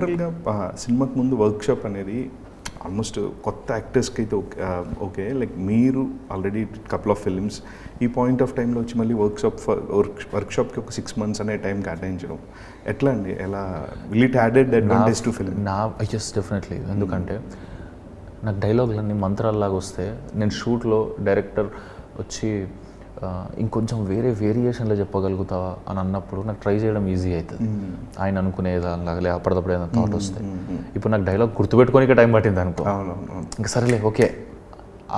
జనరల్గా సినిమాకి ముందు వర్క్షాప్ అనేది ఆల్మోస్ట్ కొత్త యాక్టర్స్కి అయితే ఓకే లైక్ మీరు ఆల్రెడీ కపుల్ ఆఫ్ ఫిల్మ్స్ ఈ పాయింట్ ఆఫ్ టైంలో వచ్చి మళ్ళీ వర్క్షాప్కి ఒక 6 months అనే టైం కేటాయించడం ఎట్లా అండి, ఎలా will it added advantage to film? Yes definitely. ఎందుకంటే నాకు డైలాగులన్నీ మంత్రాల్లాగా వస్తే నేను షూట్లో డైరెక్టర్ వచ్చి ఇంకొంచెం వేరే వేరియేషన్లో చెప్పగలుగుతావా అని అన్నప్పుడు నాకు ట్రై చేయడం ఈజీ అవుతుంది. ఆయన అనుకునేదానిలాగా అప్పటిదప్పుడు ఏదైనా థాట్ వస్తాయి. ఇప్పుడు నాకు డైలాగ్ గుర్తుపెట్టుకోనికే టైం పట్టింది అనుకో, ఇంకా సరేలే ఓకే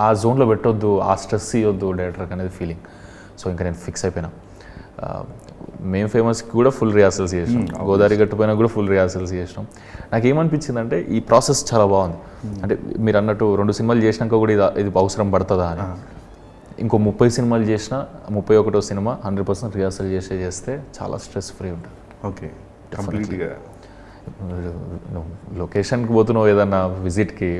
ఆ జోన్లో పెట్టొద్దు, ఆ స్ట్రెస్ ఇవ్వద్దు డైరెక్టర్కి అనేది ఫీలింగ్. సో ఇంకా నేను ఫిక్స్ అయిపోయినా. మేము ఫేమస్కి కూడా ఫుల్ రిహార్సల్స్ చేసినాం, గోదావరి గట్టుపైన కూడా ఫుల్ రిహార్సల్స్ చేసినాం. నాకు ఏమనిపించిందంటే ఈ ప్రాసెస్ చాలా బాగుంది. అంటే మీరు అన్నట్టు 2 సినిమాలు చేసినాక కూడా ఇది అవసరం పడుతుందా అని. ఇంకో 30 సినిమాలు చేసినా 31వ సినిమా 100% రిహార్సల్ చేస్తే చాలా స్ట్రెస్ ఫ్రీ ఉంటుంది. ఓకే, కంప్లీట్గా. లొకేషన్కి పోతున్నావు ఏదన్నా విజిట్కి,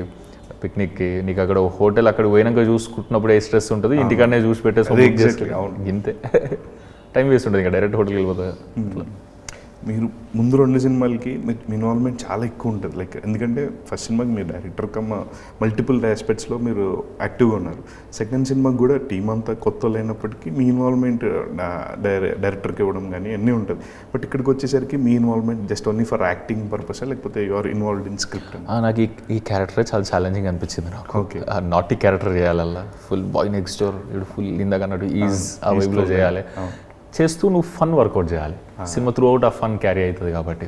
పిక్నిక్కి, నీకు అక్కడ హోటల్ అక్కడ పోయినాక చూసుకుంటున్నప్పుడు ఏ స్ట్రెస్ ఉంటుంది, ఇంటికాడనే చూసి పెట్టేసి ఇంతే టైం వేస్ట్ ఉంటుంది. ఇంకా డైరెక్ట్ హోటల్కి వెళ్ళిపోతుంది. మీరు ముందు 2 సినిమాలకి మీ ఇన్వాల్వ్మెంట్ చాలా ఎక్కువ ఉంటుంది. లైక్ ఎందుకంటే ఫస్ట్ సినిమాకి మీరు డైరెక్టర్ మల్టిపుల్ ఆస్పెక్ట్స్లో మీరు యాక్టివ్గా ఉన్నారు. సెకండ్ సినిమాకి కూడా టీం అంతా కొత్త లేనప్పటికీ మీ ఇన్వాల్వ్మెంట్ డైరెక్టర్కి ఇవ్వడం కానీ అన్నీ ఉంటుంది. బట్ ఇక్కడికి వచ్చేసరికి మీ involvement just only for acting purpose లేకపోతే you are involved in script? నాకు ఈ క్యారెక్టరే చాలా ఛాలెంజింగ్ అనిపించింది నాకు. ఓకే, నాటీ క్యారెక్టర్ చేయాలల్లా, ఫుల్ బాయ్ నెక్స్ట్ డోర్, ఇప్పుడు ఫుల్ ఇందాక అన్నట్టు ఈజ్ ఆ వైబ్లో చేయాలి. చేస్తూ నువ్వు ఫన్ వర్కౌట్ చేయాలి. సినిమా త్రూ అవుట్ ఆ ఫన్ క్యారీ అవుతుంది కాబట్టి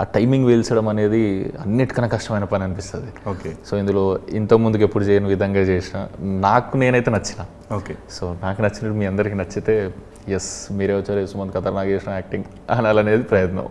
ఆ టైమింగ్ వేల్చడం అనేది అన్నిటికన్నా కష్టమైన పని అనిపిస్తుంది. ఓకే, సో ఇందులో ఇంతకుముందుకు ఎప్పుడు చేయని విధంగా చేసిన నాకు నేనైతే నచ్చిన. ఓకే, సో నాకు నచ్చినట్టు మీ అందరికీ నచ్చితే ఎస్ మీరే వచ్చారు సుమంత్ ఖతర్నాక్ చేసిన యాక్టింగ్ అనాలనేది ప్రయత్నం.